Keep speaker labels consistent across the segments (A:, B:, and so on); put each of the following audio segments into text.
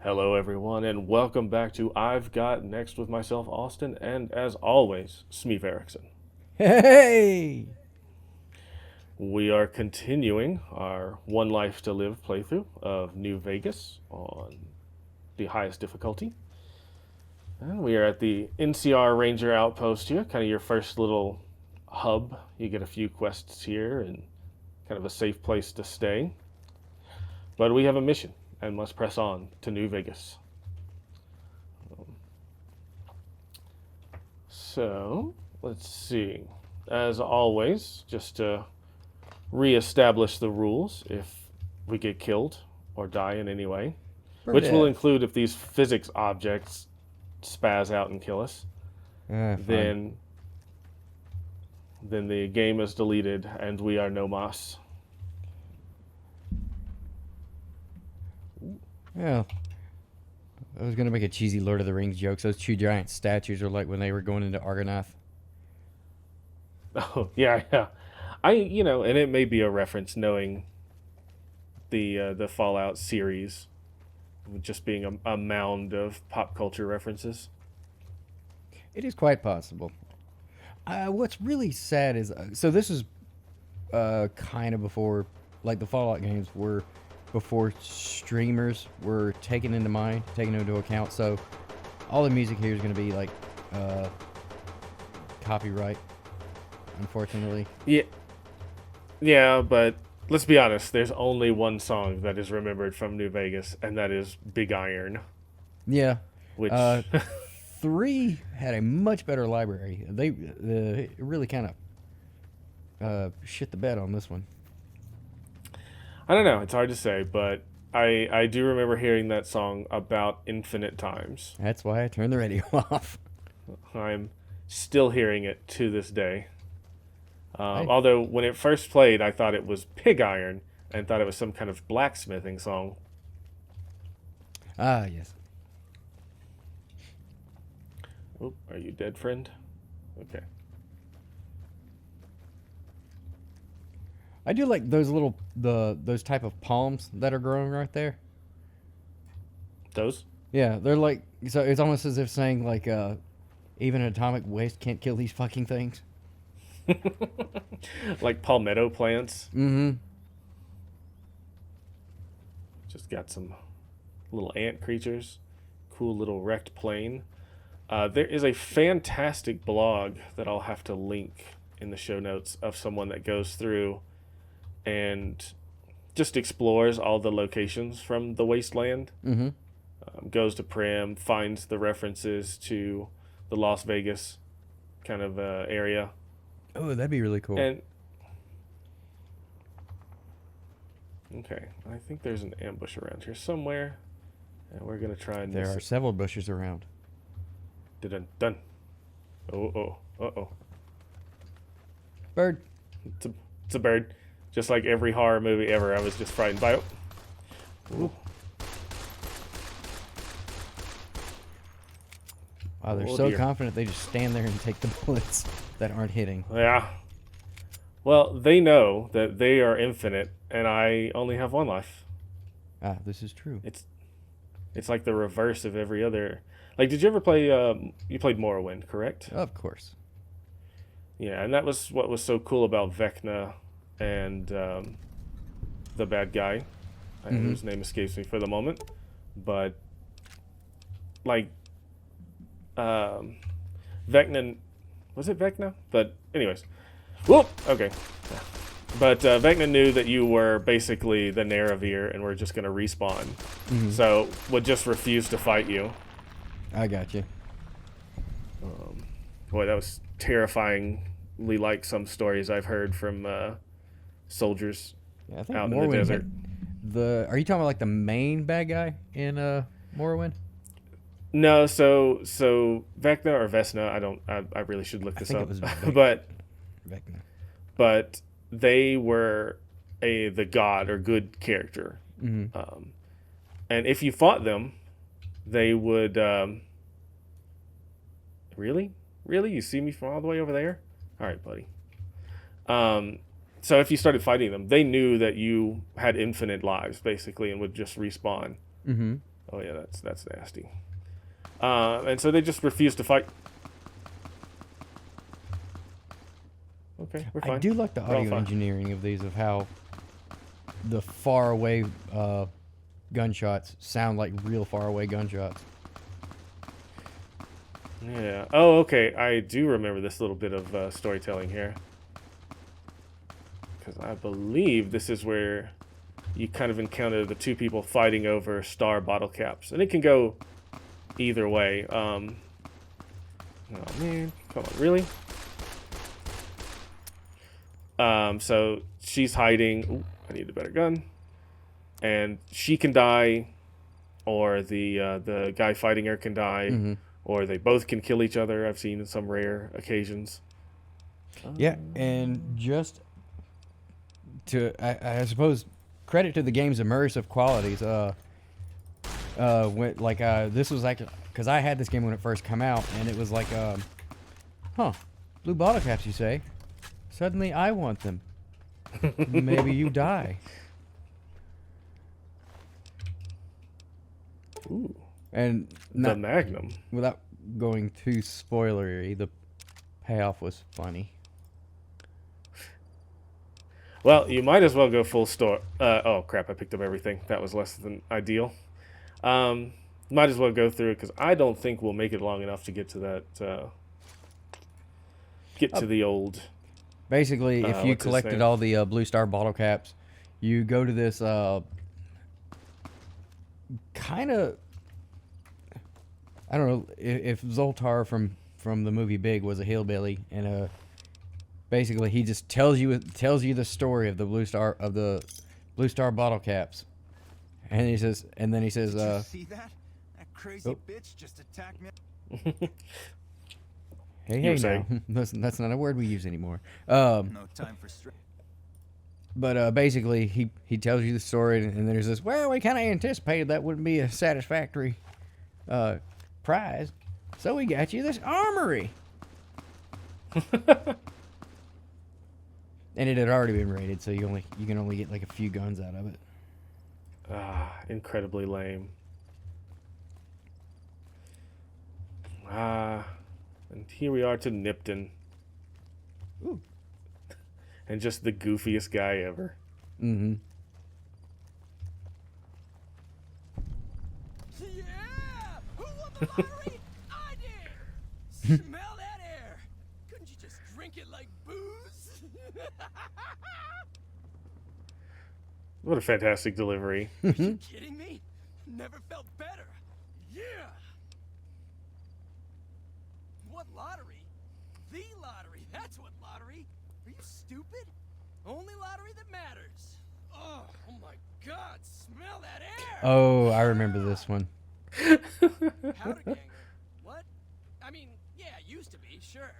A: Hello, everyone, and welcome back to I've Got Next with myself, Austin, and as always, Smeef Erickson.
B: Hey!
A: We are continuing our One Life to Live playthrough of New Vegas on the highest difficulty. And we are at the NCR Ranger Outpost here, kind of your first little hub. You get a few quests here and kind of a safe place to stay. But we have a mission and must press on to New Vegas. So, let's see. As always, just to reestablish the rules if we get killed or die in any way,
B: For
A: which will
B: death.
A: include if these physics objects spaz out and kill us,
B: Fine.
A: then then the game is deleted and we are no mas.
B: Yeah. I was gonna make a cheesy Lord of the Rings joke. Those two giant statues are like when they were going into Argonath.
A: Oh yeah, yeah. And it may be a reference knowing the Fallout series, just being a mound of pop culture references.
B: It is quite possible. What's really sad is so this is kind of before, like the Fallout games were before streamers were taken into account. So all the music here is going to be like uh, copyright, unfortunately.
A: Yeah, yeah, but let's be honest. There's only one song that is remembered from New Vegas, and that is "Big Iron,"
B: Yeah. Uh,
A: which
B: 3 had a much better library. They really kind of shit the bed on this one.
A: I don't know. It's hard to say, but I do remember hearing that song about infinite times.
B: That's why I turned the radio off.
A: I'm still hearing it to this day.
B: I
A: Although when it first played, I thought it was Pig Iron and thought it was some kind of blacksmithing song.
B: yes.
A: Oh, are you dead, friend? Okay.
B: I do like those little those type of palms that are growing right there.
A: Those?
B: Yeah, they're like so. It's almost as if saying like even atomic waste can't kill these fucking things.
A: Like palmetto plants.
B: Mm-hmm.
A: Just got some little ant creatures. Cool little wrecked plane. There is a fantastic blog that I'll have to link in the show notes of someone that goes through and just explores all the locations from the wasteland.
B: Mm-hmm.
A: Goes to Prim, finds the references to the Las Vegas kind of area,
B: Oh, that'd be really cool.
A: and okay, I think there's an ambush around here somewhere, and we're gonna try and
B: There
A: miss
B: are
A: it.
B: several bushes around.
A: Dun dun. Oh oh oh.
B: Bird.
A: It's a bird. Just like every horror movie ever, I was just frightened by it. Ooh.
B: Wow, they're
A: Oh
B: so
A: dear.
B: confident they just stand there and take the bullets that aren't hitting.
A: Yeah. Well, they know that they are infinite, and I only have one life.
B: Ah, this is true.
A: It's it's like the reverse of every other. Like, did you ever play? You played Morrowind, correct?
B: Of course.
A: Yeah, and that was what was so cool about Vecna and the bad guy,
B: Mm-hmm.
A: whose name escapes me for the moment. But like, um, Vecna, was it Vecna? But anyways, whoop. Okay, but Vecna knew that you were basically the Neravir and were just gonna respawn,
B: Mm-hmm.
A: so would just refuse to fight you.
B: I got you.
A: Boy, that was terrifyingly like some stories I've heard from soldiers
B: Yeah, I think
A: out in the
B: Morrowind
A: desert.
B: had Are you talking about like the main bad guy in Morrowind?
A: No, so Vecna or Vesna, I really should look
B: I
A: this
B: think it
A: up.
B: was
A: but
B: Vecna.
A: but they were the god or good character.
B: Mm-hmm.
A: And if you fought them, they would really? Really? You see me from all the way over there? All right, buddy. Um so if you started fighting them, they knew that you had infinite lives basically and would just respawn.
B: Mm-hmm.
A: Oh yeah, that's nasty. And so they just refuse to fight. Okay, we're
B: I
A: fine.
B: do like the
A: We're all
B: audio
A: fine.
B: engineering of these, of how the far away gunshots sound like real far away gunshots.
A: Yeah. Oh, okay. I do remember this little bit of storytelling here. Because I believe this is where you kind of encounter the two people fighting over star bottle caps. And it can go either way. Oh, man. Come on, really? So she's hiding. Ooh, I need a better gun. And she can die, or the guy fighting her can die,
B: Mm-hmm.
A: or they both can kill each other. I've seen in some rare occasions.
B: Yeah, and just to, I suppose, credit to the game's immersive qualities. This was like, because I had this game when it first came out, and it was like, blue bottle caps, you say? Suddenly I want them. Maybe you die.
A: Ooh,
B: And
A: the Magnum.
B: without going too spoilery, the payoff was funny.
A: Well, you might as well go full store. Oh crap! I picked up everything. That was less than ideal. Might as well go through it because I don't think we'll make it long enough to get to that. Get to the old.
B: Basically, if you
A: what's his
B: collected
A: name?
B: all the Blue Star bottle caps, you go to this kind of, I don't know if Zoltar from the movie Big was a hillbilly, and basically he just tells you the story of the Blue Star bottle caps, and then he says,
C: Did you see that? That crazy bitch just attacked me.
B: hey,
A: You were
B: now,
A: saying?
B: that's not a word we use anymore.
C: No time for stress.
B: But basically, he tells you the story, and there's this, well, we kind of anticipated that wouldn't be a satisfactory prize, so we got you this armory. And it had already been raided, so you can only get like a few guns out of it.
A: Incredibly lame. And here we are to Nipton.
B: Ooh.
A: And just the goofiest guy ever.
B: Mm-hmm.
C: Yeah! Who won the lottery? I did! Smell that air! Couldn't you just drink it like booze?
A: What a fantastic delivery.
C: Are you kidding me? Never felt better. Yeah! What lottery? The lottery. That's what lottery. Are you stupid? Only lottery that matters. Oh my God! Smell that air!
B: Oh, I remember this one.
C: Powder ganger. What? I mean, yeah, it used to be, sure.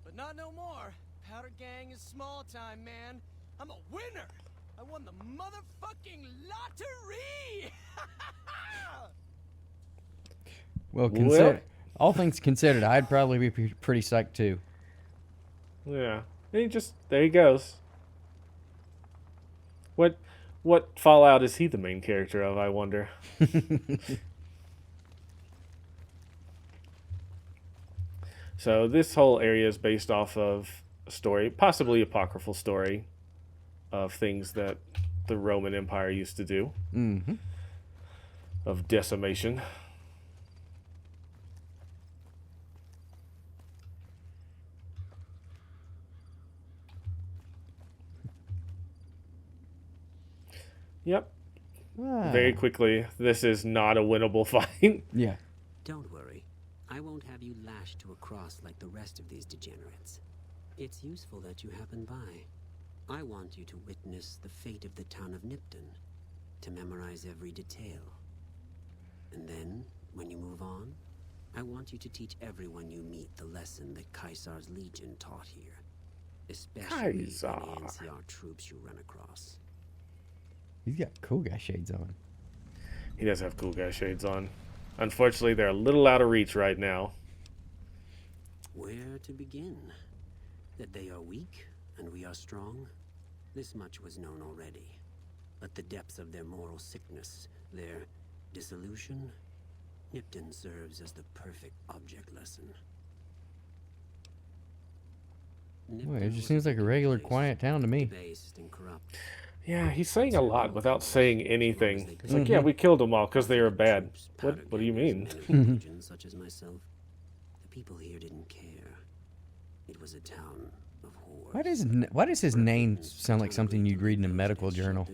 C: But not no more. Powder gang is small time, man. I'm a winner. I won the motherfucking lottery!
B: Well, all things considered, I'd probably be pretty psyched too.
A: Yeah. There he goes. What Fallout is he the main character of, I wonder? So this whole area is based off of a story, possibly apocryphal story, of things that the Roman Empire used to do,
B: Mm-hmm.
A: of decimation. Yep. Very quickly, this is not a winnable fight.
B: Yeah.
D: Don't worry. I won't have you lashed to a cross like the rest of these degenerates. It's useful that you happen by. I want you to witness the fate of the town of Nipton, to memorize every detail. And then, when you move on, I want you to teach everyone you meet the lesson that Caesar's legion taught here. Especially
A: Caesar.
D: any NCR troops you run across.
B: He's got cool guy shades on.
A: He does have cool guy shades on. Unfortunately, they're a little out of reach right now.
D: Where to begin? That they are weak and we are strong? This much was known already. But the depth of their moral sickness, their Dissolution? Nipton serves as the perfect object lesson.
B: Boy, it just seems like a regular quiet town to me.
D: Debased and corrupt.
A: Yeah, he's saying a lot without saying anything. It's like, yeah, we killed them all because they were bad. What do you mean?
D: Legends such as myself. The people here didn't care. It was a town of horrors.
B: Why does his name sound like something you'd read in a medical journal?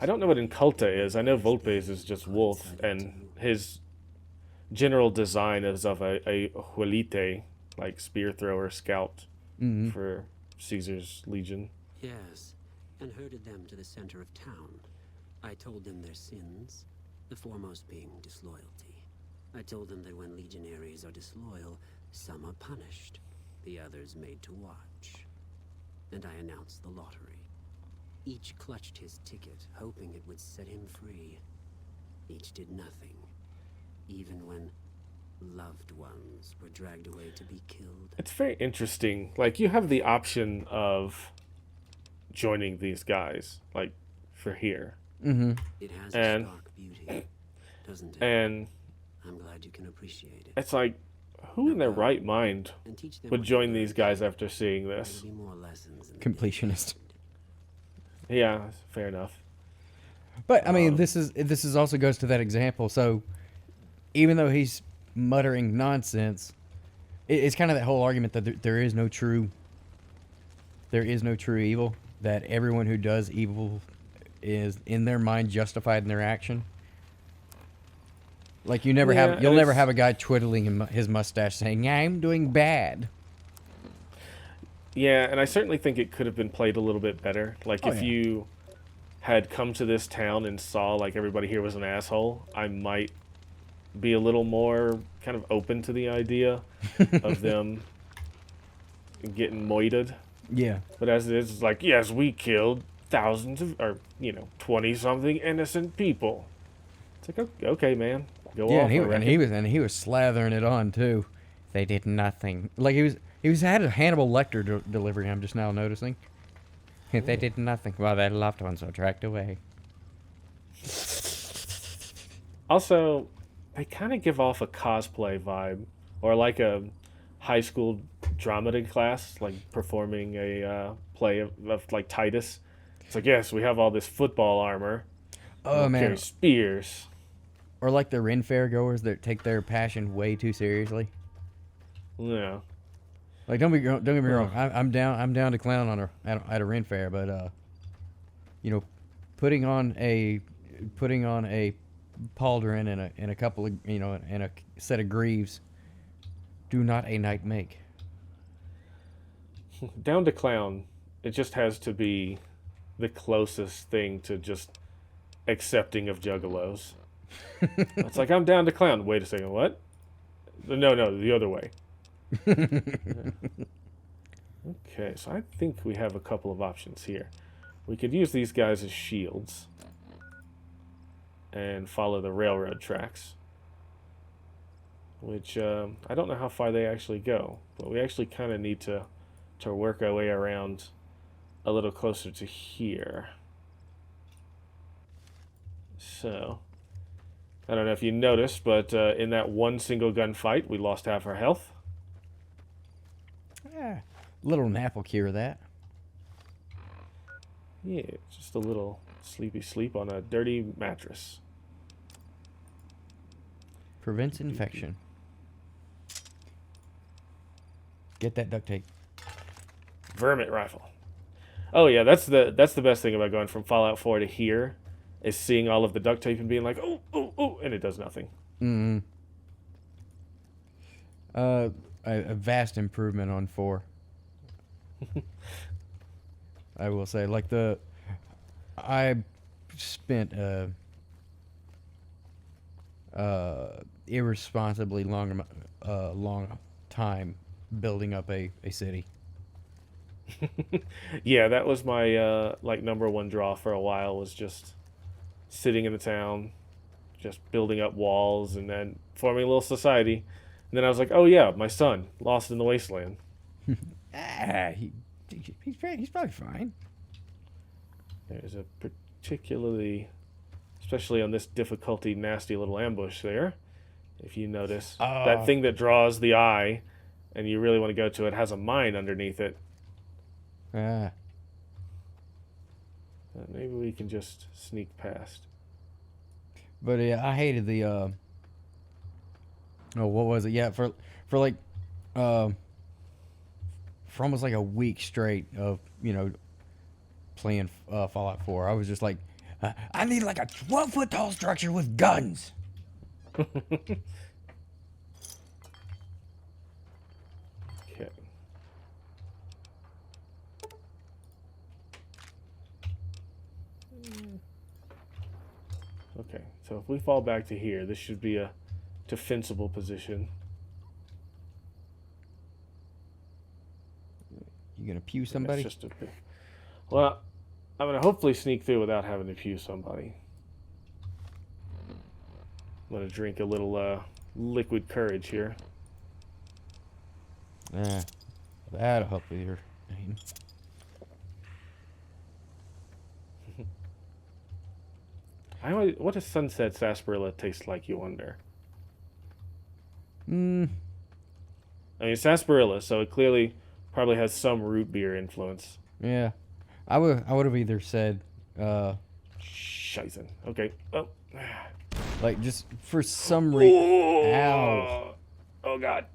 A: I don't know what Inculta is. I know Volpes is just wolf, and his general design is of a Huelite, like spear thrower scout for Caesar's legion.
D: Yes, and herded them to the center of town. I told them their sins, the foremost being disloyalty. I told them that when legionaries are disloyal, some are punished, the others made to watch. And I announced the lottery. Each clutched his ticket, hoping it would set him free. Each did nothing, even when loved ones were dragged away to be killed.
A: It's very interesting. Like, you have the option of joining these guys, like, for here.
D: It has
A: And-
D: a stark beauty, doesn't it?
A: And
D: I'm glad you can appreciate it.
A: it's like, who in their right mind
D: And teach them
A: would
D: what
A: join
D: they
A: these
D: learned.
A: guys after seeing
D: There'll
A: this?
D: be more lessons in the
B: Completionist.
A: Yeah, fair enough.
B: But I mean, this is also goes to that example. So even though he's muttering nonsense, it's kind of that whole argument that there is no true evil. That everyone who does evil is in their mind justified in their action. Like you'll never have a guy twiddling his mustache saying, "Yeah, I'm doing bad."
A: Yeah, and I certainly think it could have been played a little bit better. Like, if you had come to this town and saw, like, everybody here was an asshole, I might be a little more kind of open to the idea of them getting moited.
B: Yeah.
A: But as it is, it's like, yes, we killed thousands of, or, 20-something innocent people. It's like, okay, man, go
B: Yeah,
A: off.
B: and he was slathering it on too. They did nothing. Like he had a Hannibal Lecter delivery. I'm just now noticing. They did nothing while their loved ones were dragged away.
A: Also, they kind of give off a cosplay vibe, or like a high school drama class, like performing a play of like Titus. It's like, yes, we have all this football armor.
B: Oh
A: We'll
B: man,
A: carry spears.
B: or like the Ren Fair goers that take their passion way too seriously.
A: Yeah.
B: Like don't get me wrong, I'm down to clown at a Ren Fair, but putting on a pauldron and a couple of and a set of greaves do not a knight make.
A: Down to clown, it just has to be the closest thing to just accepting of juggalos. It's like, I'm down to clown. Wait a second, what? No, the other way. Okay, so I think we have a couple of options here. We could use these guys as shields and follow the railroad tracks, which I don't know how far they actually go, but we actually kind of need to work our way around a little closer to here. So, I don't know if you noticed, but in that one single gun fight, we lost half our health.
B: Yeah, little nap will cure that.
A: Yeah, just a little sleepy sleep on a dirty mattress.
B: Prevents infection. Get that duct tape.
A: Vermit rifle. Oh yeah, that's the best thing about going from Fallout 4 to here, is seeing all of the duct tape and being like, oh, and it does nothing.
B: A vast improvement on 4. I will say, like I spent irresponsibly long time building up a city.
A: Yeah, that was my like number one draw for a while, was just sitting in the town, just building up walls and then forming a little society. And then I was like, oh yeah, my son, lost in the wasteland.
B: He's probably fine.
A: There's a particularly especially on this difficulty, nasty little ambush there. If you notice,
B: Oh.
A: that thing that draws the eye, and you really want to go to it, has a mine underneath it.
B: Ah.
A: Maybe we can just sneak past.
B: But yeah, I hated the oh, what was it? Yeah, for like for almost like a week straight of, playing Fallout 4. I was just like, I need like a 12-foot tall structure with guns.
A: Okay. Okay, so if we fall back to here, this should be a defensible position.
B: You gonna pew
A: It's
B: somebody?
A: just well, I'm gonna hopefully sneak through without having to pew somebody. I'm gonna drink a little liquid courage here.
B: Yeah, that'll help with your aim.
A: What does Sunset Sarsaparilla taste like, you wonder?
B: Hmm.
A: I mean, sarsaparilla, so it clearly probably has some root beer influence.
B: Yeah, I would have either said
A: Scheißen. Okay. Oh.
B: like just for some reason. Ow.
A: Oh God.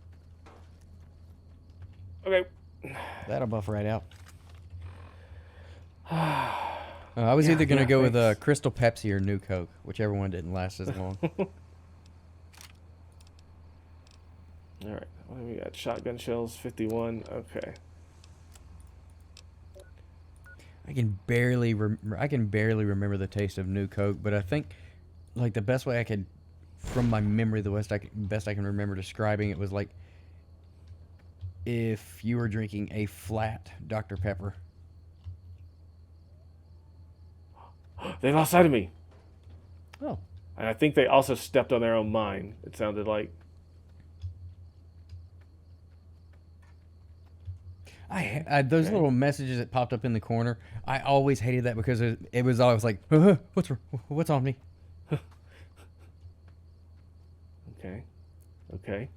A: Okay.
B: That'll buff right out. I was either gonna
A: yeah,
B: go with
A: thanks.
B: Crystal Pepsi or New Coke, whichever one didn't last as long.
A: All right. What do we got? Shotgun shells, 51. Okay.
B: I can barely remember the taste of New Coke, but I think like the best way I could, from my memory, best I can remember describing it was like if you were drinking a flat Dr. Pepper.
A: They lost sight of me.
B: Oh.
A: And I think they also stepped on their own mine. It sounded like.
B: Those
A: Okay.
B: little messages that popped up in the corner. I always hated that because it was always like, what's on me?
A: Okay. Okay.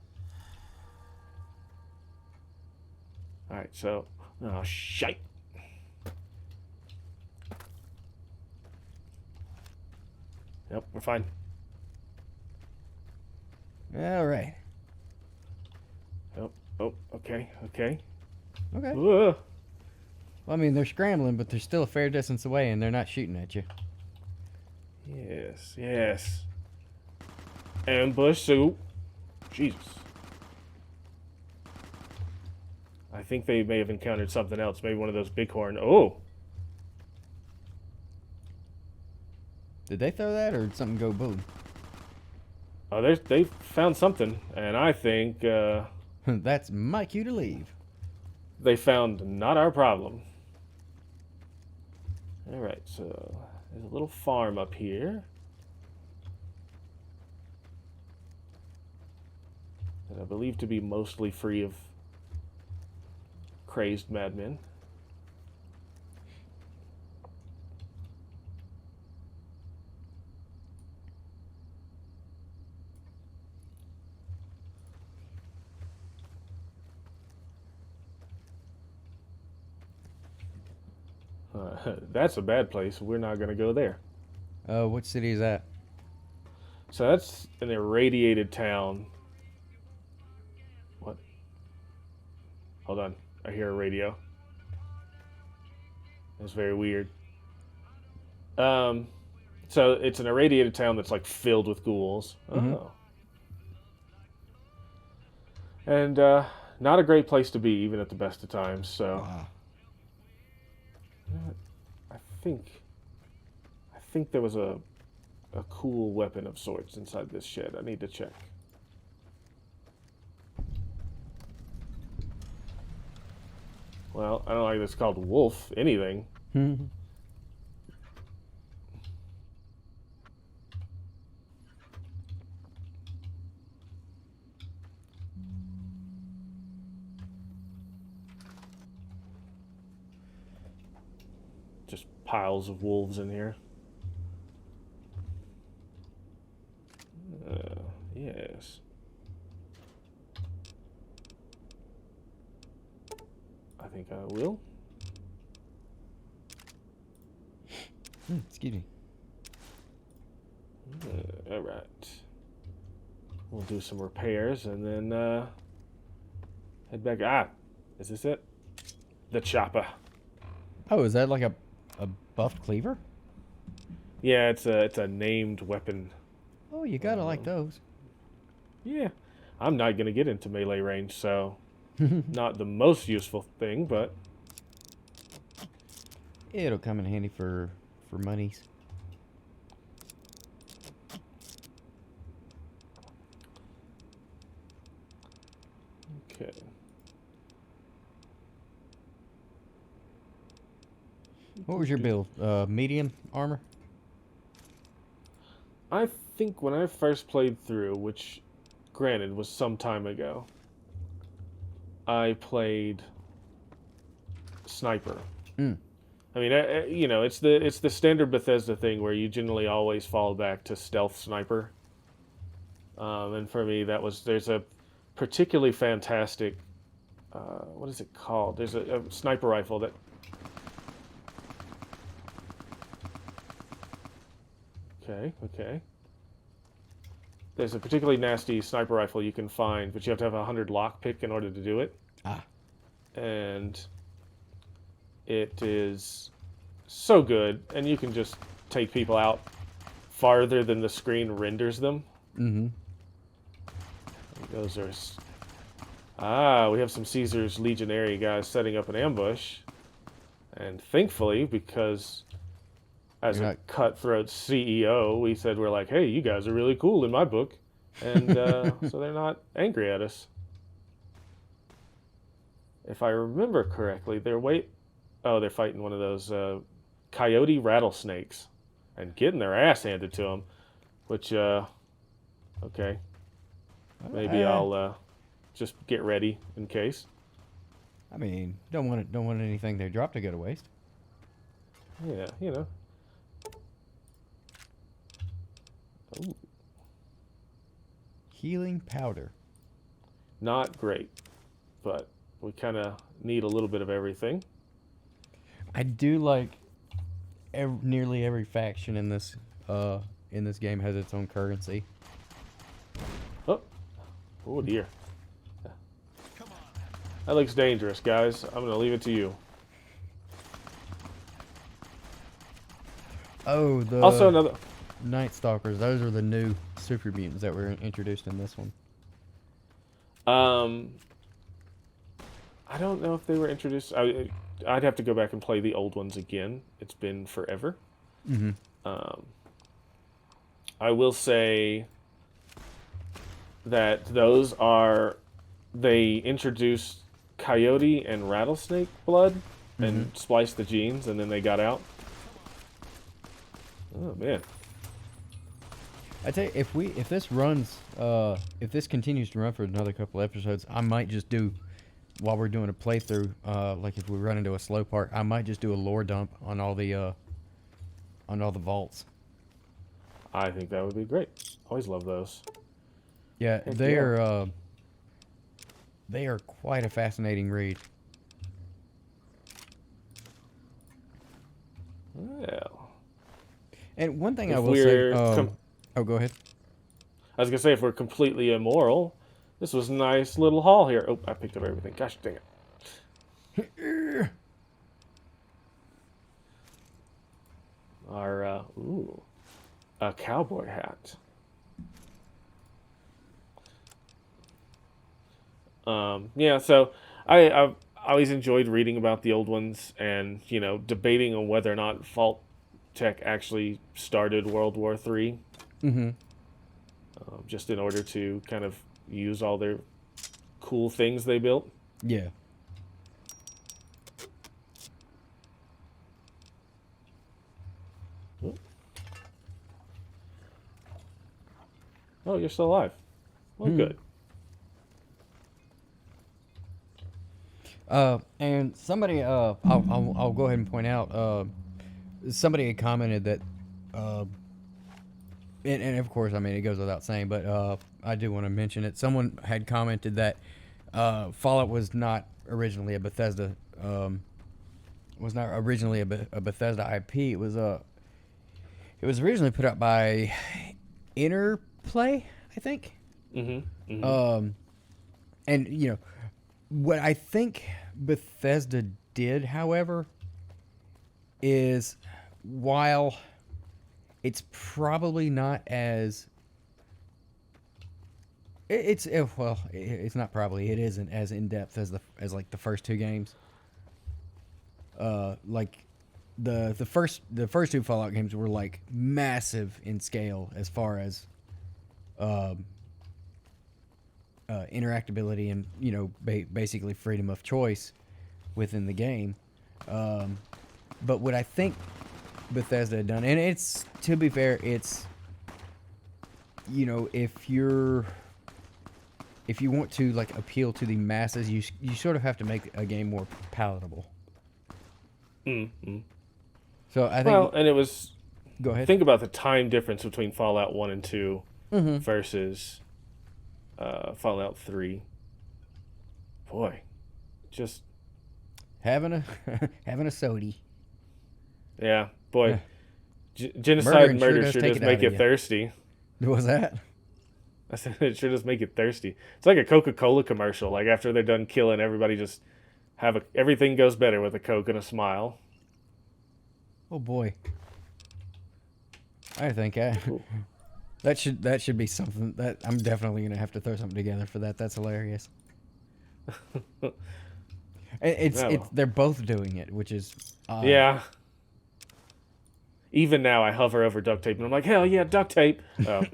A: All right. So. Oh shite. Yep, we're fine.
B: All right.
A: Oh, okay, okay.
B: Okay.
A: Ugh.
B: Well, I mean, they're scrambling, but they're still a fair distance away, and they're not shooting at you.
A: Yes, yes. Ambush soup. Jesus. I think they may have encountered something else. Maybe one of those bighorn. Oh,
B: Did they throw that, or did something go boom?
A: oh, they found something, and I think
B: That's my cue to leave.
A: they found not our problem. All right, so there's a little farm up here that I believe to be mostly free of crazed madmen. That's a bad place. We're not going to go there.
B: What city is that?
A: So that's an irradiated town. What? Hold on. I hear a radio. That's very weird. So it's an irradiated town that's like filled with ghouls.
B: Mhm.
A: Oh. And not a great place to be, even at the best of times. So
B: Wow.
A: you know what? I think there was a cool weapon of sorts inside this shed. I need to check. Well, I don't like this called wolf anything. Just piles of wolves in here. I think I will.
B: Excuse me.
A: All right. We'll do some repairs and then head back. Ah, is this it? The chopper.
B: Oh, is that like a buffed cleaver?
A: Yeah, it's a named weapon.
B: Oh, you gotta like those.
A: Yeah, I'm not gonna get into melee range, so not the most useful thing, but
B: It'll come in handy for monies.
A: okay.
B: What was your build? Medium armor?
A: I think when I first played through, which granted was some time ago, I played sniper.
B: Mm.
A: I mean, you know, it's the standard Bethesda thing where you generally always fall back to stealth sniper. And for me, there's a particularly fantastic, what is it called? There's a sniper rifle that. Okay. There's a particularly nasty sniper rifle you can find, but you have to have 100 lockpick in order to do it.
B: Ah.
A: And it is so good, and you can just take people out farther than the screen renders them.
B: Mm-hmm.
A: Those are... we have some Caesar's Legionary guys setting up an ambush. And thankfully, because as a cutthroat CEO, we said, we're like, hey, you guys are really cool in my book. And so they're not angry at us. If I remember correctly, they're fighting one of those coyote rattlesnakes and getting their ass handed to them, which, okay. Maybe I'll just get ready in case.
B: I mean, don't want anything they drop to go to waste.
A: Yeah, you know. Ooh.
B: Healing powder.
A: Not great, but we kind of need a little bit of everything.
B: I do like nearly every faction in this game has its own currency.
A: Oh dear. That looks dangerous, guys. I'm going to leave it to you.
B: Oh, the
A: Also another...
B: Night Stalkers. Those are the new super mutants that were introduced in this one.
A: I don't know if they were introduced. I'd have to go back and play the old ones again. It's been forever.
B: Mm-hmm.
A: I will say that they introduced coyote and rattlesnake blood and spliced the genes, and then they got out. Oh man.
B: I tell you, if this continues to run for another couple episodes, I might just do, while we're doing a playthrough, like if we run into a slow part, I might just do a lore dump on all the vaults.
A: I think that would be great. Always love those.
B: Yeah, they are quite a fascinating read.
A: Well,
B: and one thing I will say, go ahead.
A: I was gonna say, if we're completely immoral, this was a nice little haul here. Oh, I picked up everything. Gosh dang it. Our a cowboy hat. Yeah, so I've always enjoyed reading about the old ones and, you know, debating on whether or not Fault Tech actually started World War III.
B: Mm-hmm.
A: Just in order to kind of use all their cool things they built.
B: Yeah.
A: Oh, you're still alive. Well, good.
B: And somebody, I'll go ahead and point out, somebody had commented that, and of course, I mean, it goes without saying, but I do want to mention it. Someone had commented that Fallout was not originally a Bethesda. Was not originally a Bethesda IP. It was originally put out by Interplay, I think.
A: Mm-hmm. Mm-hmm.
B: And what I think Bethesda did, however, is while it's probably not as it's not probably, it isn't as in depth as like the first two games. Like the first two Fallout games were like massive in scale as far as interactability and basically freedom of choice within the game. But what I think Bethesda had done, and it's, to be fair, it's if you want to like appeal to the masses, you sort of have to make a game more palatable.
A: Mm-hmm.
B: So I think.
A: Well, and it was.
B: Go ahead.
A: Think about the time difference between Fallout 1 and 2
B: Mm-hmm.
A: versus Fallout 3. Boy, just
B: having a sody.
A: yeah, boy.
B: Yeah.
A: Genocide
B: Murder
A: murder
B: sure
A: sure
B: does
A: does
B: take it
A: make
B: out of
A: it
B: you.
A: thirsty.
B: What was that?
A: I said it sure does make it thirsty. It's like a Coca-Cola commercial. Like after they're done killing, everybody just everything goes better with a Coke and a smile.
B: Oh boy. I think
A: Cool.
B: that should be something that I'm definitely gonna have to throw something together for that. That's hilarious. It's they're both doing it, which is odd.
A: Yeah. Even now, I hover over duct tape, and I'm like, hell yeah, duct tape. Oh.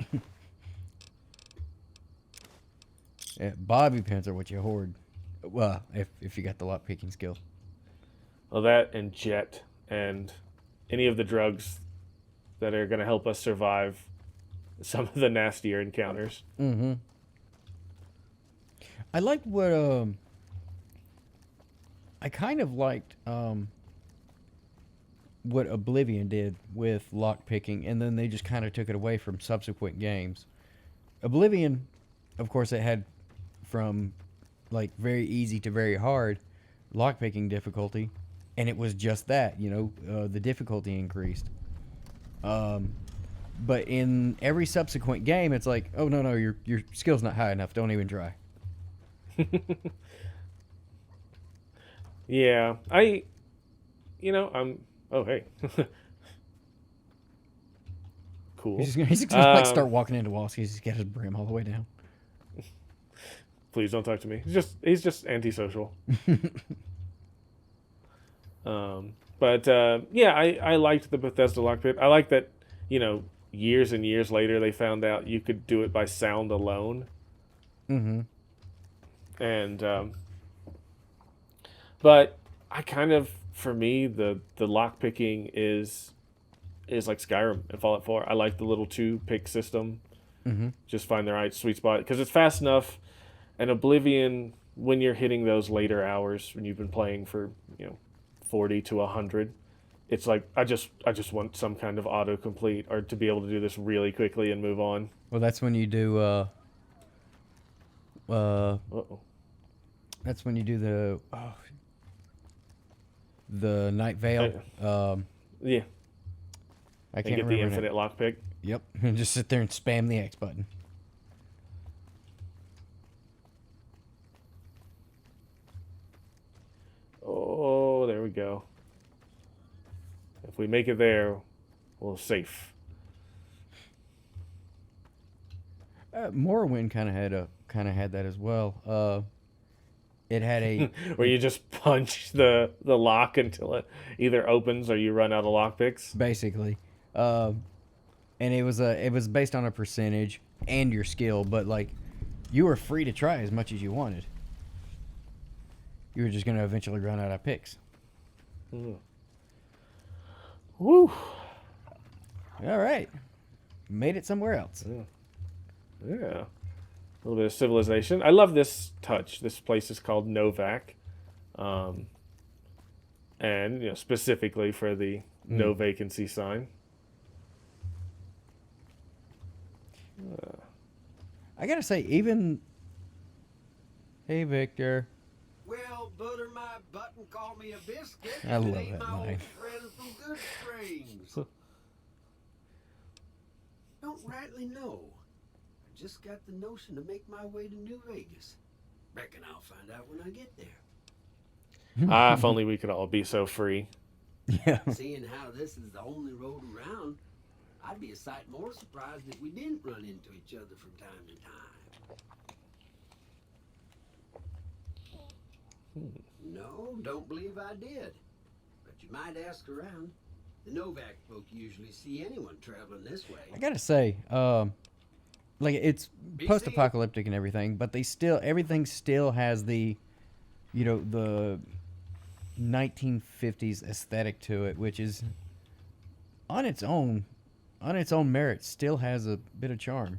B: Yeah, bobby pins are what you hoard. Well, if you got the lock picking skill.
A: Well, that and jet and any of the drugs that are going to help us survive some of the nastier encounters.
B: Mm-hmm. I liked what I kind of liked what Oblivion did with lock picking, and then they just kind of took it away from subsequent games. Oblivion, of course, it had from like very easy to very hard lock picking difficulty, and it was just that, the difficulty increased. But in every subsequent game, it's like, oh no, your skill's not high enough. Don't even try.
A: Yeah, I'm. Oh, hey. Cool.
B: He's just gonna like start walking into walls. He's got his brim all the way down.
A: Please don't talk to me. He's just antisocial. But yeah, I liked the Bethesda lockpick. I like that, years and years later they found out you could do it by sound alone.
B: Mm-hmm.
A: And but I kind of, for me, the lockpicking is like Skyrim and Fallout 4. I like the little 2-pick system.
B: Mm-hmm.
A: Just find the right sweet spot because it's fast enough. And Oblivion, when you're hitting those later hours, when you've been playing for 40 to 100, it's like I just want some kind of autocomplete or to be able to do this really quickly and move on.
B: Well, that's when you do.
A: Uh-oh.
B: That's when you do the Night Veil.
A: Yeah.
B: I
A: And
B: can't
A: get the
B: remember.
A: infinite lockpick.
B: Yep, and just sit there and spam the X button.
A: Oh, there we go. If we make it there, we're safe.
B: Morrowind kind of had that as well. It had a
A: Where you just punch the lock until it either opens or you run out of lockpicks.
B: basically, and it was based on a percentage and your skill, but like you were free to try as much as you wanted. You were just going to eventually run out of picks.
A: Mm. Woo!
B: All right, made it somewhere else.
A: Yeah. A little bit of civilization. I love this touch. This place is called Novak. And specifically for the no vacancy sign.
B: I gotta say, even Hey, Victor.
E: Well, butter my butt and call me a biscuit.
B: I
E: if
B: love
E: it ain't
B: that
E: my
B: line.
E: old friend from Good Springs. Don't rightly know. I just got the notion to make my way to New Vegas. Reckon I'll find out when I get there.
A: Ah, if only we could all be so free.
B: Yeah.
E: Seeing how this is the only road around, I'd be a sight more surprised if we didn't run into each other from time to time. No, don't believe I did. But you might ask around. The Novak folk usually see anyone traveling this way.
B: I gotta say, like it's post-apocalyptic and everything, but everything still has the, the 1950s aesthetic to it, which is on its own merit still has a bit of charm.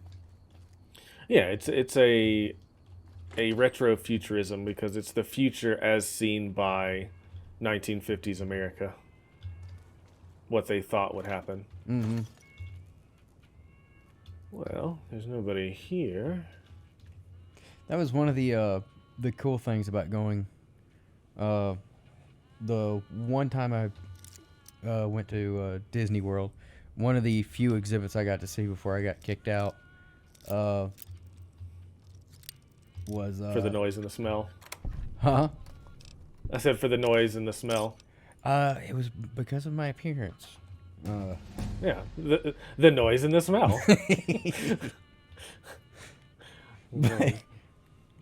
A: Yeah, it's a retro futurism because it's the future as seen by 1950s America. What they thought would happen.
B: Mm-hmm.
A: Well, there's nobody here.
B: That was one of the cool things about going. The one time I went to Disney World, one of the few exhibits I got to see before I got kicked out was
A: For the noise and the smell.
B: Huh?
A: I said for the noise and the smell.
B: It was because of my appearance.
A: Yeah, the noise and the smell.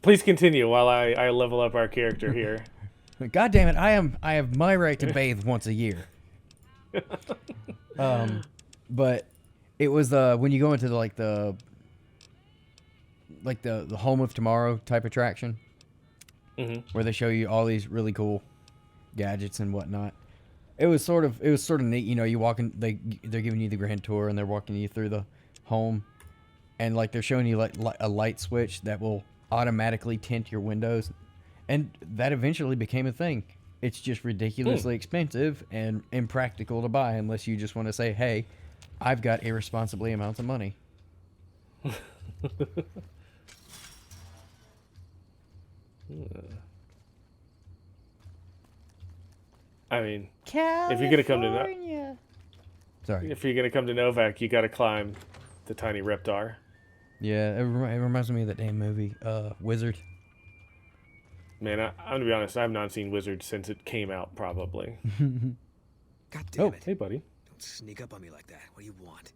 A: Please continue while I level up our character here.
B: God damn it! I have my right to bathe once a year. But it was when you go into the Home of Tomorrow type attraction, where they show you all these really cool gadgets and whatnot. It was sort of neat, you walk in, they're giving you the grand tour and they're walking you through the home, and like they're showing you like a light switch that will automatically tint your windows, and that eventually became a thing. It's just ridiculously expensive and impractical to buy unless you just want to say, hey, I've got irresponsibly amounts of money.
A: I mean, if you're gonna come to if you're gonna come to Novak, you gotta climb the tiny Reptar.
B: Yeah, it reminds me of that damn movie, Wizard.
A: Man, I'm gonna be honest. I have not seen Wizard since it came out, probably.
C: God damn it.
A: Hey, buddy.
C: Don't sneak up on me like that. What do you want?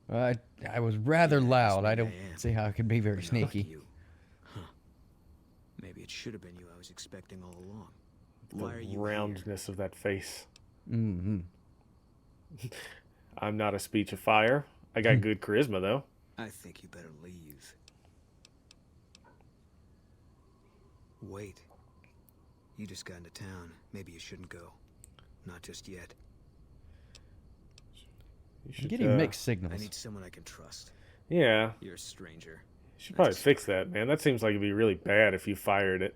B: I was rather loud. I don't
C: I am.
B: see how I could be very
C: But not
B: sneaky.
C: you. Huh. Maybe it should have been you I was expecting all along. Why are
A: The
C: you
A: roundness of that face.
B: Mm-hmm.
A: I'm not a speech of fire. I got good charisma, though.
C: here? I think you better leave. Wait. You just got into town. Maybe you shouldn't go. Not just yet.
A: You
B: I'm
A: should,
B: getting mixed
C: I
B: signals.
C: need someone I can trust.
A: Yeah,
C: You're a stranger.
A: you should probably
C: That's a
A: fix that, man. That seems like it'd be really bad if you fired it.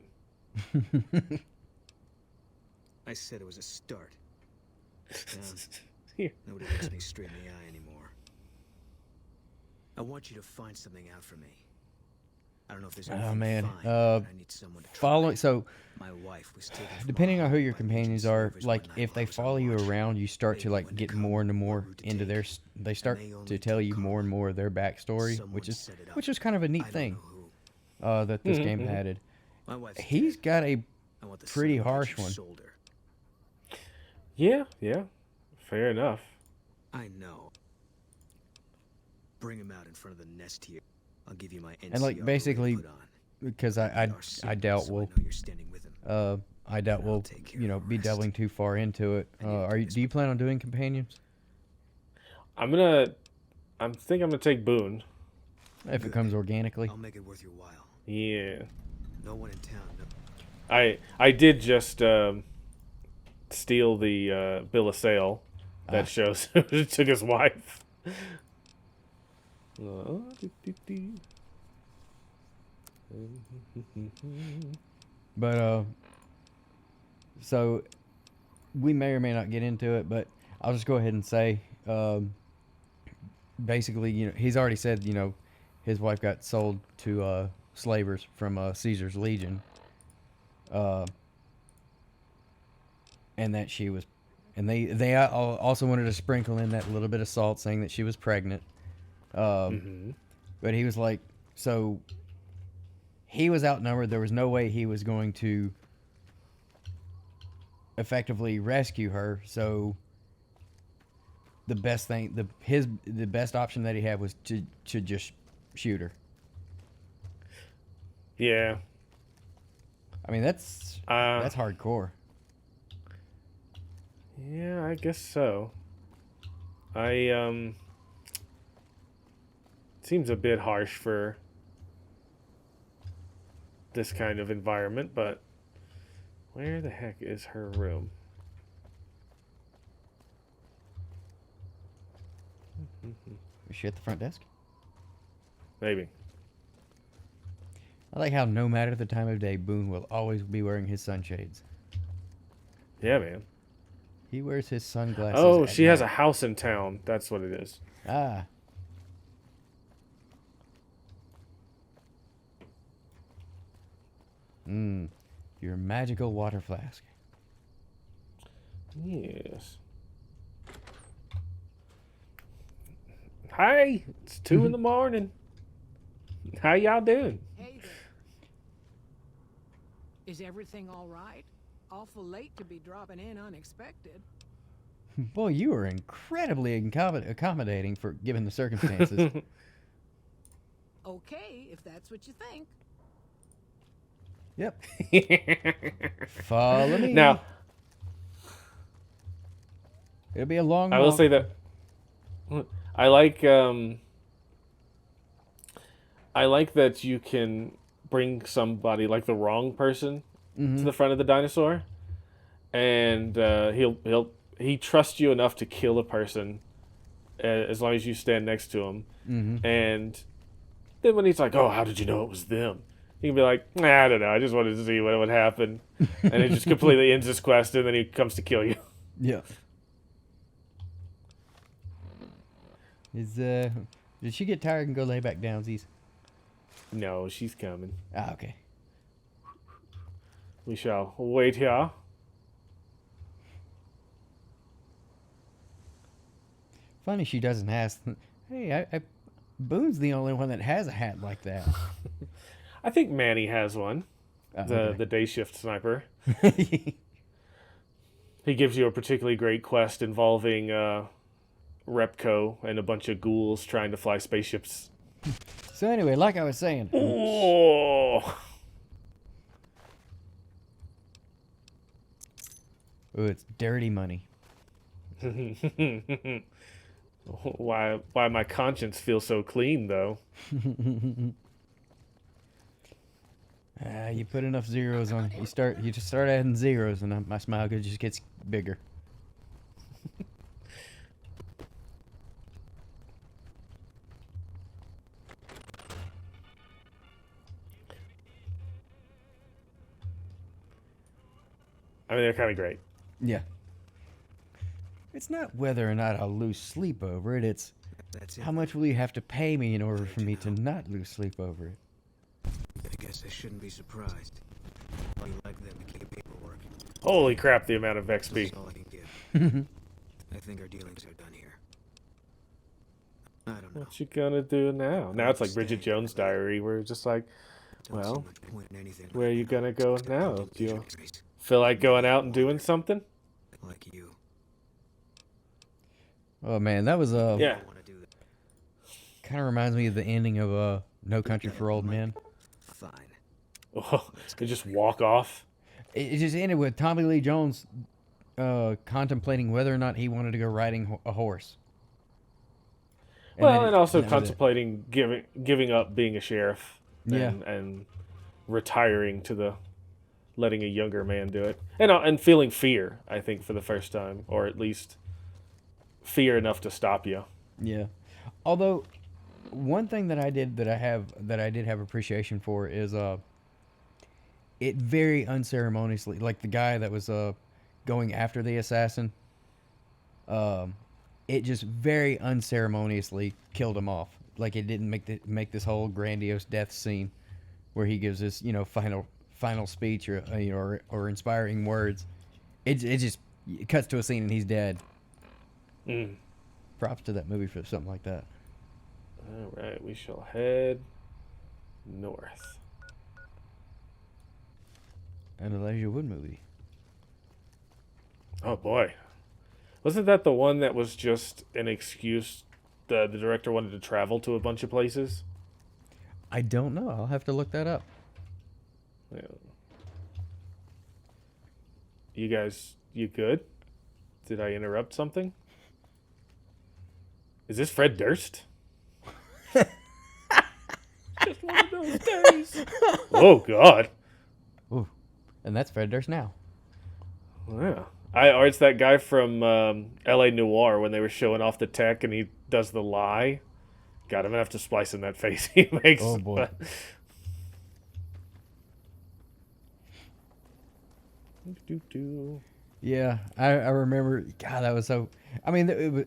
C: I said it was a start.
A: Here.
C: Nobody looks me straight in the eye anymore. I want you to find something out for me. I don't know if there's anything
B: Oh man,
C: to find, but I need someone to
B: following.
C: try.
B: So
C: My wife was taken from
B: depending
C: our
B: on who
C: home
B: your
C: by
B: companions
C: agents
B: are,
C: Smeefers
B: like
C: one night
B: if
C: while
B: they
C: I was on
B: follow you
C: watch.
B: around, you start to
C: They
B: like
C: knew when
B: get
C: come,
B: more and more
C: what route to
B: into
C: take.
B: they start
C: they only
B: to tell
C: took
B: you more and
C: cover.
B: more of their backstory,
C: Someone set it up.
B: which is kind of a
C: I
B: neat
C: don't
B: thing
C: know who.
B: that this game added.
C: My wife's
B: He's
C: dead.
B: got a
C: I want the
B: pretty
C: son of a bitch
B: harsh
C: who
B: one.
C: sold her.
A: Yeah, fair enough.
C: I know. Bring him out in front of the nest here. I'll give you my NCR
B: And like
C: ready
B: basically,
C: put on.
B: because
C: Our
B: I
C: signal,
B: doubt
C: so I
B: we'll
C: know you're standing with him.
B: I doubt
C: I'll
B: we'll
C: take care of the
B: be
C: rest.
B: delving too far into it.
C: I need to
B: Are
C: do
B: you?
C: this
B: Do you
C: with
B: plan on doing companions?
A: I'm gonna take Boone.
B: If it
C: Good.
B: comes organically.
C: I'll make it worth your while.
A: Yeah.
C: No one in town. No.
A: I did just steal the bill of sale that
B: Ah.
A: shows who took his wife.
B: But so we may or may not get into it, but I'll just go ahead and say, basically, he's already said, his wife got sold to slavers from Caesar's Legion, and that she was, and they also wanted to sprinkle in that little bit of salt, saying that she was pregnant. But he was like, so he was outnumbered. There was no way he was going to effectively rescue her. So the best thing, the best option that he had was to just shoot her.
A: Yeah.
B: I mean, that's hardcore.
A: Yeah, I guess so. Seems a bit harsh for this kind of environment, but where the heck is her room?
B: Was she at the front desk?
A: Maybe.
B: I like how no matter the time of day, Boone will always be wearing his sunshades.
A: Yeah, man.
B: He wears his sunglasses.
A: Oh, she has a house in town. That's what it is.
B: Ah. Your magical water flask.
A: Yes. Hi, it's 2 in the morning. How y'all doing?
F: Hey there. Is everything all right? Awful late to be dropping in unexpected.
B: Boy, you are incredibly accommodating for given the circumstances.
F: Okay, if that's what you think.
B: Yep. Follow me.
A: Now,
B: It'll be a long
A: I will
B: walk.
A: say that I like that you can bring somebody like the wrong person to the front of the dinosaur, and he trusts you enough to kill a person as long as you stand next to him. And then when he's like, "Oh, how did you know it was them?" You can be like, "I don't know. I just wanted to see what would happen," and it just completely ends his quest, and then he comes to kill you.
B: Yeah. Did she get tired and go lay back downsies?
A: No, she's coming.
B: Ah, okay.
A: We shall wait here.
B: Funny she doesn't ask. Hey, Boone's the only one that has a hat like that.
A: I think Manny has one. The day shift sniper. He gives you a particularly great quest involving Repco and a bunch of ghouls trying to fly spaceships.
B: So anyway, like I was saying.
A: Oh,
B: Ooh, it's dirty money.
A: why my conscience feels so clean though?
B: You put enough zeros on. You just start adding zeros, and my smile just gets bigger.
A: I mean, they're kind of great.
B: Yeah. It's not whether or not I'll lose sleep over it. It's
C: That's it.
B: how much will you have to pay me in order for me to not lose sleep over it.
C: I guess I shouldn't be surprised. How you like them to keep paperwork.
A: Holy crap, the amount of XP.
C: That's all I can give. I think our dealings are done here. I don't know.
A: What you gonna do now? Now it's like Bridget Jones' Diary, where it's just like,
C: Don't see
A: well,
C: much point in anything
A: where are you gonna go now? Do you
C: missionaries
A: feel like going out and doing something?
C: like you.
B: Oh man, that was
A: Yeah.
C: Want to do that?
B: kind of reminds me of the ending of No Country for Old Men.
C: Fine.
A: Oh, they just walk off.
B: It just ended with Tommy Lee Jones contemplating whether or not he wanted to go riding a horse.
A: Well,
B: then
A: and also
B: that was it.
A: contemplating giving up being a sheriff.
B: Yeah.
A: And retiring to the letting a younger man do it, and feeling fear. I think for the first time, or at least fear enough to stop you.
B: Yeah. Although one thing that I did have appreciation for is it very unceremoniously, like the guy that was going after the assassin, it just very unceremoniously killed him off. Like it didn't make this whole grandiose death scene. where he gives his final speech or inspiring words. It just it cuts to a scene and he's dead.
A: Mm.
B: Props to that movie for something like that.
A: All right, we shall head north.
B: An Elijah Wood movie.
A: Oh boy, wasn't that the one that was just an excuse? The director wanted to travel to a bunch of places.
B: I don't know. I'll have to look that up.
A: Yeah. You guys, you good? Did I interrupt something? Is this Fred Durst? Just one of those days. Oh God.
B: Ooh, and that's Fred Durst now.
A: Yeah. Or it's that guy from L.A. Noire when they were showing off the tech and he does the lie. God, I'm gonna have to splice in that face he makes.
B: Oh boy. Yeah, I remember. God, that was so. I mean, it was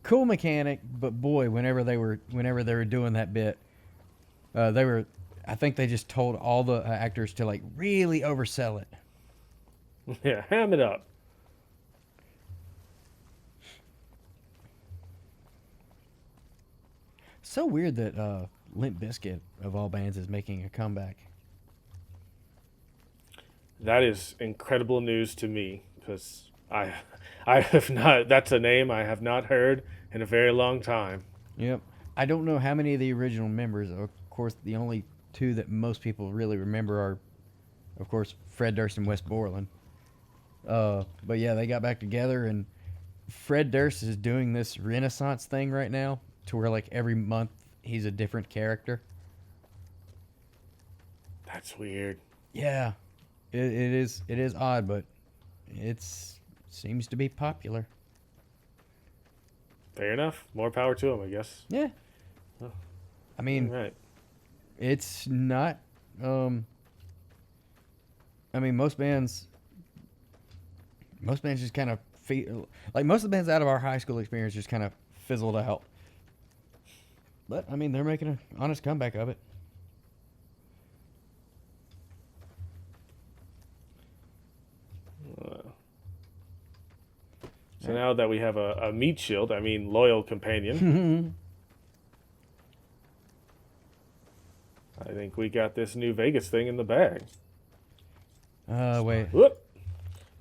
B: cool mechanic, but boy, whenever they were doing that bit, they were. I think they just told all the actors to like really oversell it.
A: Yeah, ham it up.
B: So weird that Limp Bizkit of all bands is making a comeback.
A: That is incredible news to me because I have not. That's a name I have not heard in a very long time.
B: Yep. I don't know how many of the original members. Of course, the only two that most people really remember are, of course, Fred Durst and Wes Borland. But yeah, they got back together, and Fred Durst is doing this Renaissance thing right now, to where like every month he's a different character.
A: That's weird.
B: Yeah, it is. It is odd, but seems to be popular.
A: Fair enough. More power to him, I guess.
B: Yeah.
A: Oh.
B: I mean,
A: Right.
B: it's not. I mean, most bands just kind of like most of the bands out of our high school experience just kind of fizzled out. But I mean, they're making an honest comeback of it.
A: So now that we have a meat shield, I mean loyal companion, I think we got this New Vegas thing in the bag.
B: Wait.
A: Whoop.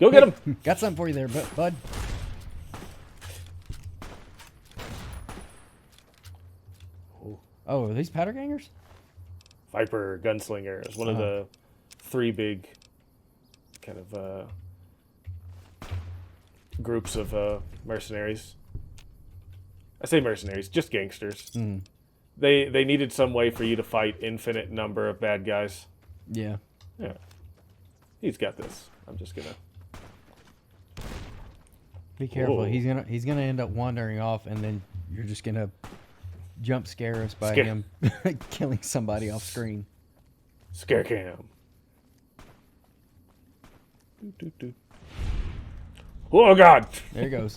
A: Go get him.
B: Got something for you there, bud. Oh, are these powder gangers?
A: Viper Gunslinger is one of the three big kind of groups of mercenaries. I say mercenaries, just gangsters.
B: Mm.
A: They needed some way for you to fight infinite number of bad guys.
B: Yeah.
A: Yeah. He's got this. I'm just gonna
B: Be careful.
A: Whoa.
B: He's gonna end up wandering off, and then you're just gonna jump scare us by
A: Scare-
B: him killing somebody off screen.
A: scare cam. Doot, doot, doot. Oh God!
B: There he goes.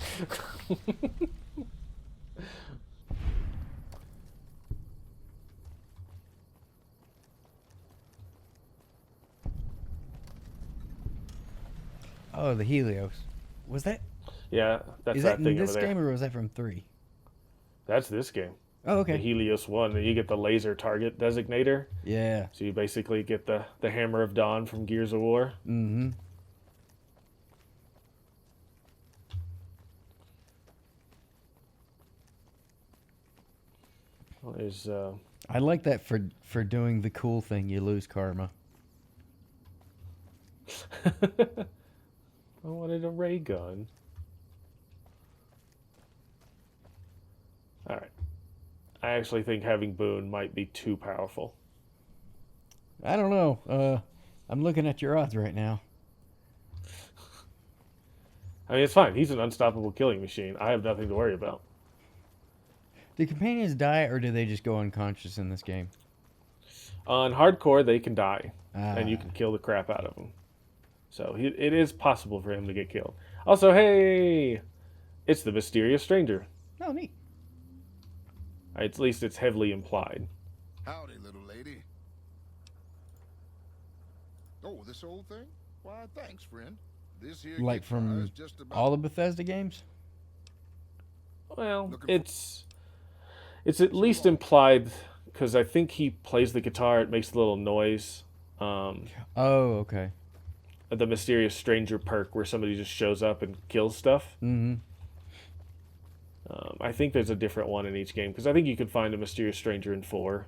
B: Oh, the Helios. Was that?
A: Yeah, that's
B: Is
A: that
B: that in
A: thing
B: this
A: over there.
B: game, or was that from 3?
A: That's this game.
B: Oh,
A: The
B: okay.
A: Helios 1, and you get the laser target designator.
B: Yeah.
A: So you basically get the Hammer of Dawn from Gears of War.
B: Mm-hmm.
A: Well, there's
B: I like that for doing the cool thing, you lose karma.
A: I wanted a ray gun. Alright. I actually think having Boone might be too powerful.
B: I don't know. I'm looking at your odds right now.
A: I mean, it's fine. He's an unstoppable killing machine. I have nothing to worry about.
B: Do companions die, or do they just go unconscious in this game?
A: On hardcore, they can die, and you
B: Ah.
A: can kill the crap out of them. So it is possible for him to get killed. Also, hey, it's the mysterious stranger.
B: Oh, neat.
A: At least it's heavily implied.
G: Howdy, little lady. Oh, this old thing? Why, thanks, friend. This here
B: Like
G: guitar
B: from
G: is just about
B: all the Bethesda games?
A: Well,
G: Looking for-
A: it's at least implied because I think he plays the guitar. It makes a little noise.
B: Oh, okay.
A: The mysterious stranger perk where somebody just shows up and kills stuff.
B: Mm-hmm.
A: I think there's a different one in each game because I think you could find a mysterious stranger in 4.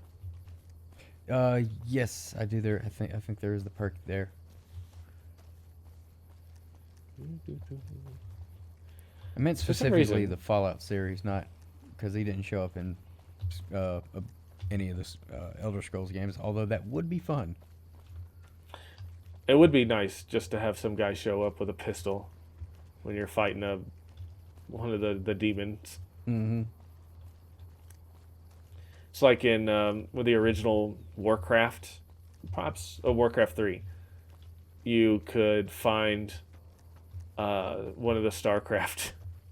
B: Yes, I do. There, I think there is the perk there. I meant
A: For some
B: specifically
A: reason-
B: the Fallout series, not because he didn't show up in any of the Elder Scrolls games. Although that would be fun.
A: It would be nice just to have some guy show up with a pistol when you're fighting one of the demons.
B: Mm-hmm.
A: It's like in with the original Warcraft, perhaps Warcraft 3. You could find one of the StarCraft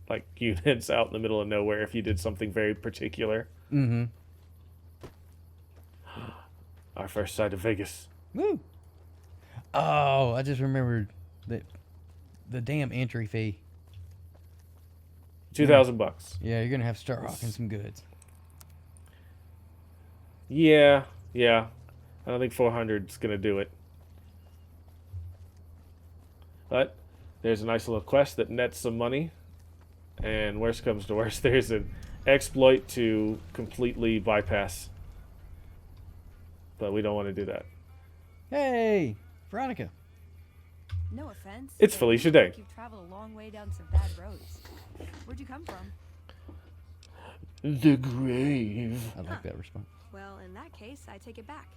A: like units out in the middle of nowhere if you did something very particular.
B: Mm-hmm.
A: Our first sight of Vegas.
B: Woo! Oh, I just remembered the damn entry fee.
A: $2,000.
B: Yeah, you're gonna have to start rocking some goods.
A: Yeah. I don't think 400 is gonna do it. But there's a nice little quest that nets some money, and worst comes to worst, there's an exploit to completely bypass. But we don't want to do that.
B: Hey, Veronica.
H: No offense.
A: It's
H: but
A: Felicia
H: you look like
A: Day.
H: You've traveled a long way down some bad roads. Where'd you come from?
A: The grave.
B: I like that response.
H: Well, in that case, I take it back.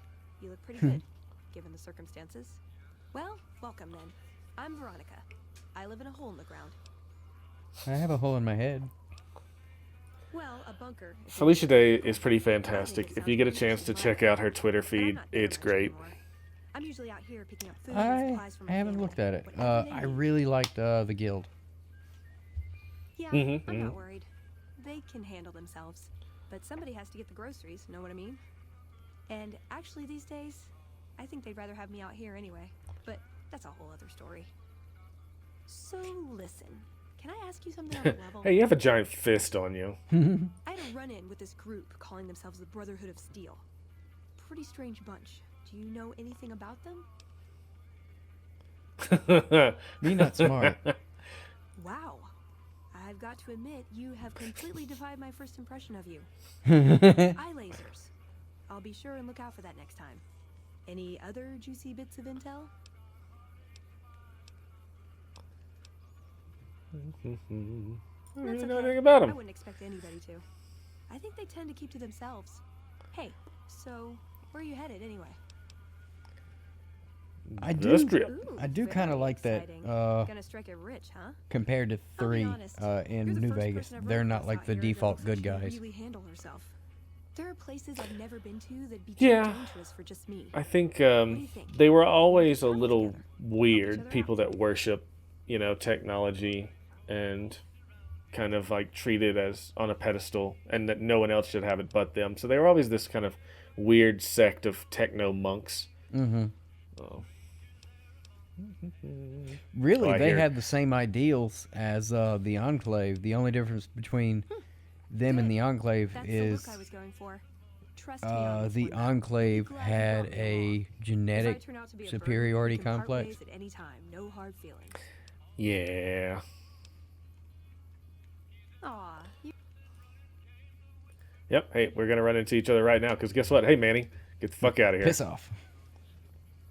H: You look pretty good, given the circumstances. Well, welcome then. I'm Veronica. I live in a hole in the ground.
B: I have a hole in my head.
H: Well, a bunker. if you
A: Felicia
H: will.
A: Day is pretty fantastic. If you get a chance to check out her Twitter
H: But I'm
A: feed,
H: not there
A: it's
H: much
A: great.
H: anymore. I'm usually out here picking up food and
B: I
H: supplies for my
B: haven't
H: family.
B: looked at it.
H: Whatever they
B: I
H: need.
B: really liked the guild.
H: Yeah,
A: Mhm,
H: I'm
A: mhm.
H: not worried. They can handle themselves. But somebody has to get the groceries, know what I mean? And actually these days, I think they'd rather have me out here anyway. But that's a whole other story. So listen, can I ask you something on a level?
A: Hey, you have a giant fist on you.
H: I had a run-in with this group calling themselves the Brotherhood of Steel. Pretty strange bunch. Do you know anything about them?
B: Me not smart.
H: Wow. I've got to admit, you have completely defied my first impression of you.
B: I
H: Eye lasers. I'll be sure and look out for that next time. Any other juicy bits of intel?
A: You
H: That's
A: really know
H: okay.
A: anything about
H: I
A: him.
H: wouldn't expect anybody to. I think they tend to keep to themselves. Hey, so where are you headed anyway?
B: do.
A: Industrial.
H: Ooh,
B: I do
H: very
B: kind of like that.
H: exciting. Gonna strike it rich, huh?
B: Compared to
H: I'll be
B: 3
H: honest, You're
B: in
H: the
B: New
H: first
B: Vegas,
H: person I've
B: they're
H: run
B: not
H: across
B: like
H: out
B: the
H: here that
B: default
H: looks
B: good
H: like she
B: guys.
H: Really handle herself. There are places I've never been to that'd be too
A: Yeah.
H: dangerous for just me.
A: I think
H: you think?
A: they were always a
H: Come
A: little
H: together.
A: weird.
H: other
A: People that worship, technology and kind of like treat it as on a pedestal and that no one else should have it but them. So they were always this kind of weird sect of techno monks.
B: Mm-hmm.
A: Oh.
B: Really,
A: Oh, I
B: they
A: hear-
B: had the same ideals as the Enclave. The only difference between them and
H: Good.
B: the Enclave
H: That's
B: is
H: the look I was going for. Trust me on this
B: the
H: one, though.
B: Enclave
H: Glad you
B: had
H: brought me
B: a
H: along. If I
B: genetic
H: turn out to be a
B: superiority
H: burden, we can part
B: complex.
H: ways at any time. No hard feelings.
A: Yeah.
H: Aw, you
A: Yep. Hey, we're gonna run into each other right now. Cause guess what? Hey, Manny, get the fuck out of here.
B: Piss off.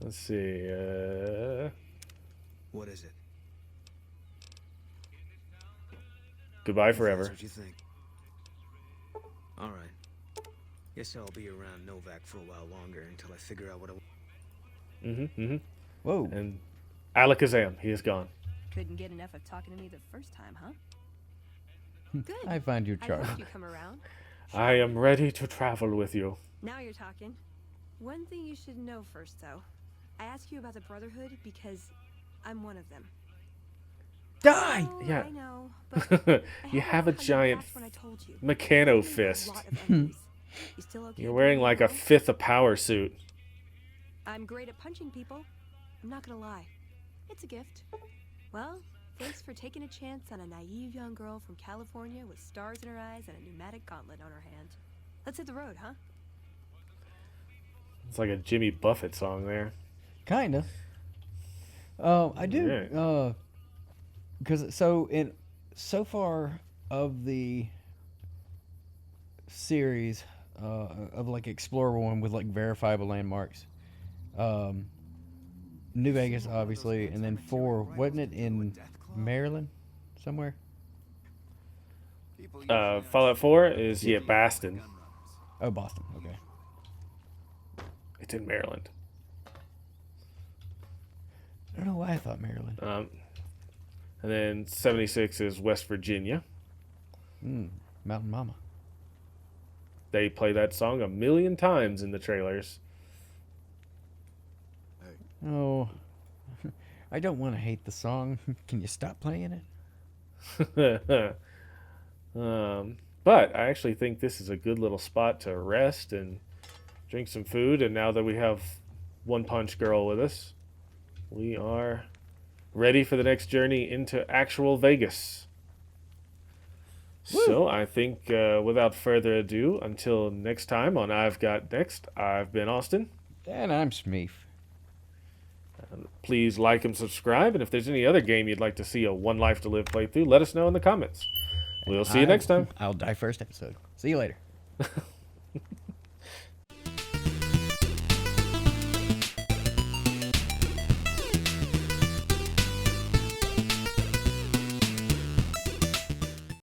A: Let's see.
C: What is it?
A: Goodbye forever.
C: That's what you think. All right. Guess I'll be around Novak for a while longer until I figure out what I.
A: Mm-hmm.
B: Whoa.
A: And Alakazam, he is gone.
H: couldn't get enough of talking to me the first time, huh? Good.
B: I find you
H: I
B: charming.
H: hope you come around.
A: I am ready to travel with you.
H: Now you're talking. One thing you should know first, though. I ask you about the Brotherhood because I'm one of them.
B: Die!
H: Oh,
A: Yeah.
H: I know, but I
A: You
H: had
A: have a
H: enough on your
A: giant
H: back when I told you.
A: Mechano
H: I have a
A: fist.
H: lot of enemies. You still okay
A: You're
H: with
A: wearing
H: me
A: like a
H: now?
A: fifth of power suit.
H: I'm great at punching people. I'm not gonna lie. It's a gift. Well, thanks for taking a chance on a naive young girl from California with stars in her eyes and a pneumatic gauntlet on her hand. Let's hit the road, huh?
A: It's like a Jimmy Buffett song there.
B: Kinda. I do. Because so far of the series of like Explorer one with like verifiable landmarks, New Vegas obviously, and then 4 wasn't it in Maryland somewhere?
A: Fallout 4 is Boston.
B: Oh, Boston. Okay.
A: It's in Maryland.
B: I don't know why I thought Maryland.
A: And then 76 is West Virginia.
B: Mountain Mama.
A: They play that song a million times in the trailers.
B: Oh, I don't want to hate the song. Can you stop playing it?
A: But I actually think this is a good little spot to rest and drink some food. And now that we have One Punch Girl with us, we are ready for the next journey into actual Vegas. Woo! So I think without further ado, until next time on I've Got Next, I've been Austin.
B: And I'm Smeef.
A: Please like and subscribe. And if there's any other game you'd like to see a One Life to Live playthrough, let us know in the comments. We'll see you next time.
B: I'll die first episode. See you later.